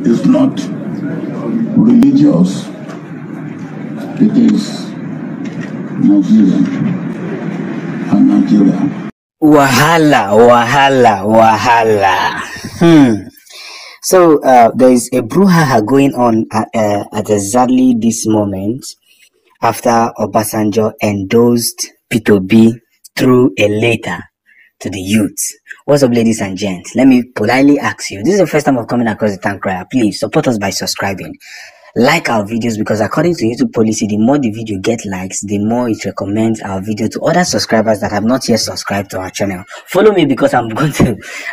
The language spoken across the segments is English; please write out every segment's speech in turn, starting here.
is not religious, it is Nigerian and Nigeria. Wahala. So there is a brouhaha going on at exactly this moment after Obasanjo endorsed P2B through a letter to the youth. What's up, ladies and gents? Let me politely ask you, this is the first time of coming across the Tank Crier. Please support us by subscribing. Like our videos, because according to YouTube policy, the more the video get likes, the more it recommends our video to other subscribers that have not yet subscribed to our channel. Follow me, because I'm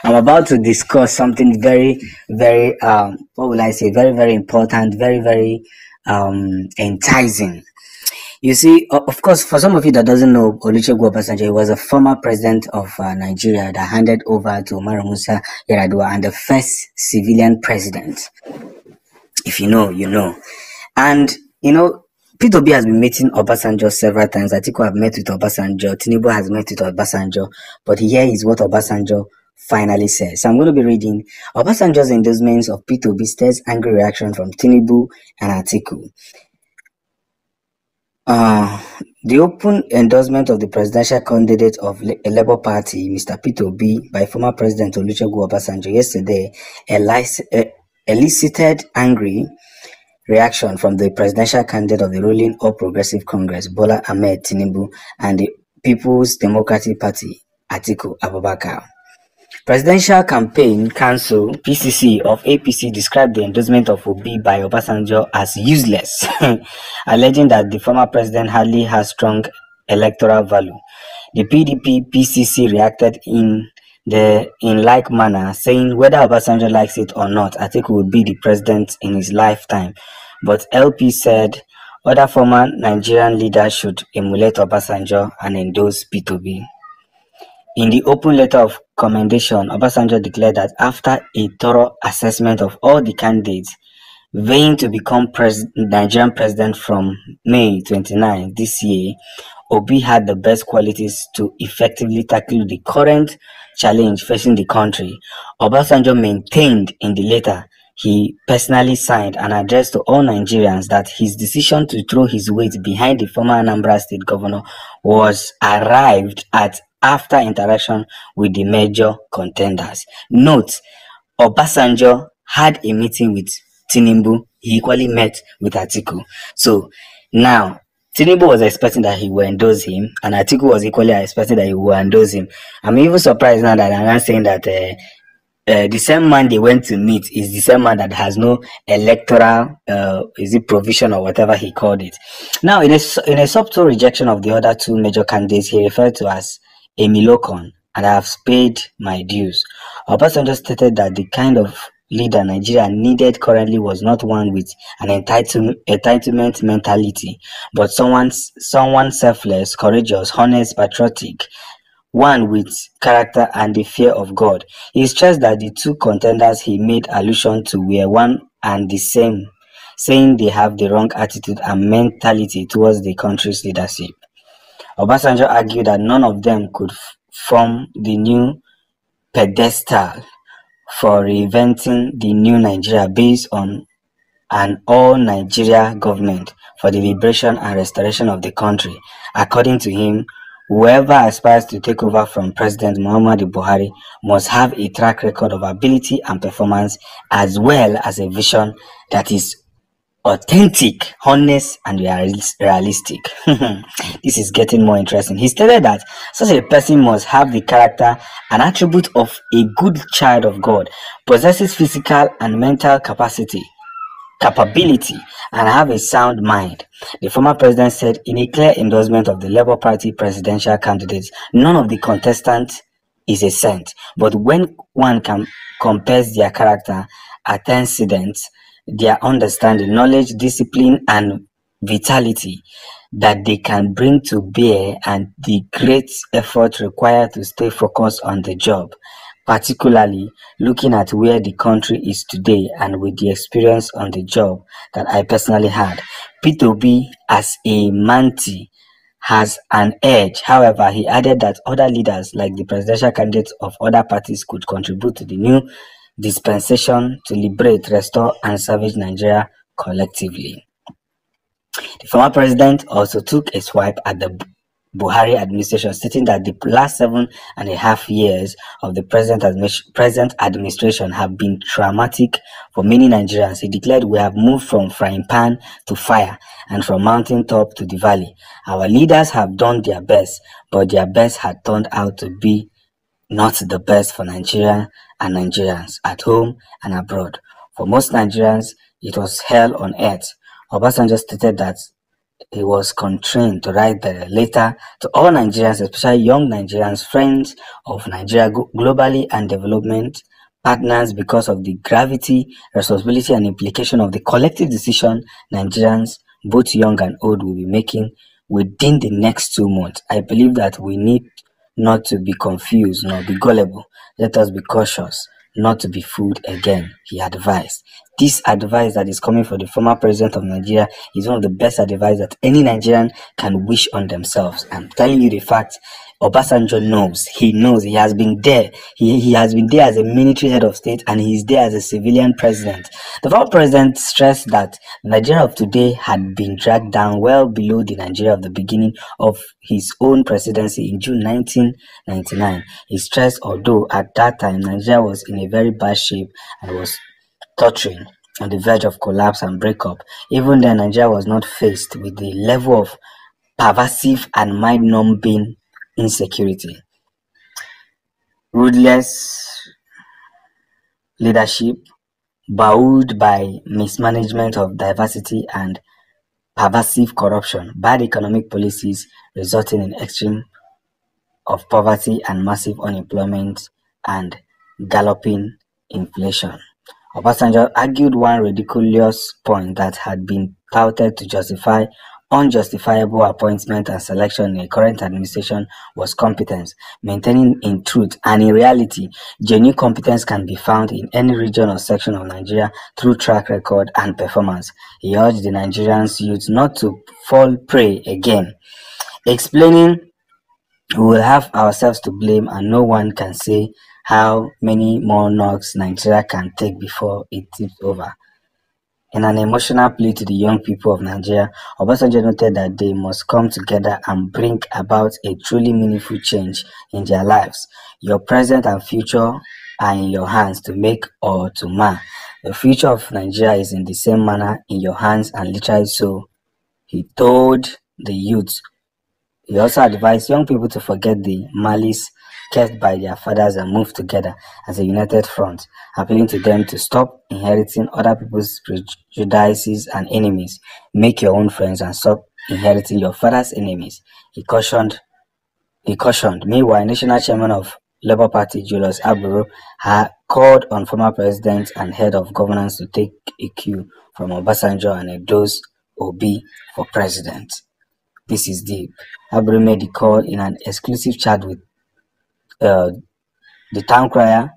about to discuss something very very very important, very enticing. You see, of course, for some of you that doesn't know, Olusegun Obasanjo, he was a former president of Nigeria that handed over to Umaru Musa Yar'Adua, and the first civilian president. If you know, you know. And, you know, P2B has been meeting Obasanjo several times. Atiku have met with Obasanjo. Tinubu has met with Obasanjo. But here is what Obasanjo finally says. So I'm going to be reading. Obasanjo's endorsements of P2B stirs angry reaction from Tinubu and Atiku. The open endorsement of the presidential candidate of a Labour Party, Mr. P2B, by former President Olusegun Obasanjo yesterday elicited angry reaction from the presidential candidate of the ruling All Progressive Congress, Bola Ahmed Tinubu, and the People's Democratic Party, Atiku Abubakar. Presidential Campaign Council (PCC) of APC described the endorsement of Obi by Obasanjo as useless, alleging that the former president hardly has strong electoral value. The PDP PCC reacted in like manner, saying whether Obasanjo likes it or not, Atiku will be the president in his lifetime. But LP said other former Nigerian leaders should emulate Obasanjo and endorse P2B. In the open letter of commendation, Obasanjo declared that after a thorough assessment of all the candidates vying to become Nigerian president from May 29 this year, Obi had the best qualities to effectively tackle the current challenge facing the country. Obasanjo maintained in the letter he personally signed an address to all Nigerians that his decision to throw his weight behind the former Anambra State governor was arrived at after interaction with the major contenders. Note, Obasanjo had a meeting with Tinubu. He equally met with Atiku. So now, Tinubu was expecting that he would endorse him, and Atiku was equally expecting that he would endorse him. I'm even surprised now that I'm not saying that the same man they went to meet is the same man that has no electoral provision or whatever he called it. Now, in a subtle rejection of the other two major candidates he referred to as Emilokon, and I have paid my dues. Obasanjo stated that the kind of leader Nigeria needed currently was not one with an entitlement mentality, but someone selfless, courageous, honest, patriotic, one with character and the fear of God. He stressed that the two contenders he made allusion to were one and the same, saying they have the wrong attitude and mentality towards the country's leadership. Obasanjo argued that none of them could form the new pedestal for reinventing the new Nigeria based on an all-Nigeria government for the liberation and restoration of the country. According to him, whoever aspires to take over from President Muhammadu Buhari must have a track record of ability and performance, as well as a vision that is authentic, honest, and realistic. This is getting more interesting. He stated that such a person must have the character and attribute of a good child of God, possesses physical and mental capability, and have a sound mind. The former president said in a clear endorsement of the Labour Party presidential candidates, none of the contestants is a saint, but when one compares their character, antecedents, their understanding, knowledge, discipline, and vitality that they can bring to bear, and the great effort required to stay focused on the job, particularly looking at where the country is today and with the experience on the job that I personally had, P2B as a Manti has an edge. However, he added that other leaders like the presidential candidates of other parties could contribute to the new dispensation to liberate, restore, and salvage Nigeria collectively. The former president also took a swipe at the Buhari administration, stating that the last 7.5 years of the present administration have been traumatic for many Nigerians. He declared, "We have moved from frying pan to fire and from mountain top to the valley. Our leaders have done their best, but their best had turned out to be not the best for Nigeria and Nigerians at home and abroad. For most Nigerians, it was hell on earth." Obasanjo stated that he was constrained to write the letter to all Nigerians, especially young Nigerians, friends of Nigeria globally and development partners, because of the gravity, responsibility, and implication of the collective decision Nigerians, both young and old, will be making within the next 2 months. I believe that we need not to be confused nor be gullible. Let us be cautious not to be fooled again, he advised. This advice that is coming from the former president of Nigeria is one of the best advice that any Nigerian can wish on themselves. I'm telling you the fact. Obasanjo knows. He knows. He has been there. He has been there as a military head of state, and he is there as a civilian president. The former president stressed that Nigeria of today had been dragged down well below the Nigeria of the beginning of his own presidency in June 1999. He stressed, although at that time Nigeria was in a very bad shape and was tottering on the verge of collapse and breakup, even then Nigeria was not faced with the level of pervasive and mind-numbing insecurity, ruthless leadership, bowed by mismanagement of diversity and pervasive corruption, bad economic policies resulting in extreme of poverty and massive unemployment and galloping inflation. Obasanjo argued one ridiculous point that had been touted to justify unjustifiable appointment and selection in a current administration was competence. Maintaining in truth and in reality, genuine competence can be found in any region or section of Nigeria through track record and performance. He urged the Nigerians youth not to fall prey again, explaining, "We will have ourselves to blame and no one can say how many more knocks Nigeria can take before it tips over." In an emotional plea to the young people of Nigeria, Obasanjo noted that they must come together and bring about a truly meaningful change in their lives. Your present and future are in your hands to make or to mar. The future of Nigeria is in the same manner in your hands, and literally so, he told the youth. He also advised young people to forget the malice kept by their fathers and move together as a united front, appealing to them to stop inheriting other people's prejudices and enemies. Make your own friends and stop inheriting your father's enemies, he cautioned. Meanwhile, National Chairman of Labour Party Julius Aburo had called on former president and head of governance to take a cue from Obasanjo and endorse Obi for president. This is deep. Aburo made the call in an exclusive chat with the town crier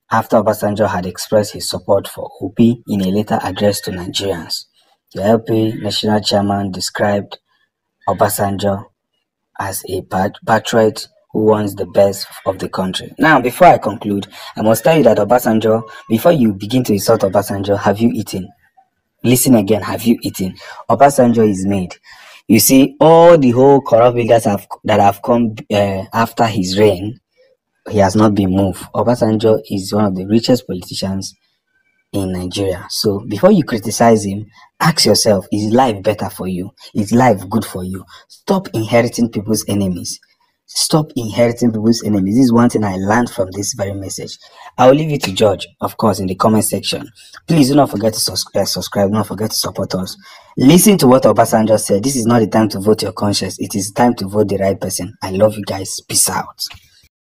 after Obasanjo had expressed his support for Obi in a letter addressed to Nigerians. The LP national chairman described Obasanjo as a patriot who wants the best of the country. Now, before I conclude, I must tell you that Obasanjo, before you begin to insult Obasanjo, have you eaten? Listen again, have you eaten? Obasanjo is made. You see, all the whole corrupt leaders that have come after his reign, he has not been moved. Obasanjo is one of the richest politicians in Nigeria. So before you criticize him, ask yourself, is life better for you? Is life good for you? Stop inheriting people's enemies. Stop inheriting people's enemies. This is one thing I learned from this very message. I will leave you to judge, of course, in the comment section. Please do not forget to subscribe. Do not forget to support us. Listen to what Obasanjo said. This is not the time to vote your conscience. It is time to vote the right person. I love you guys. Peace out.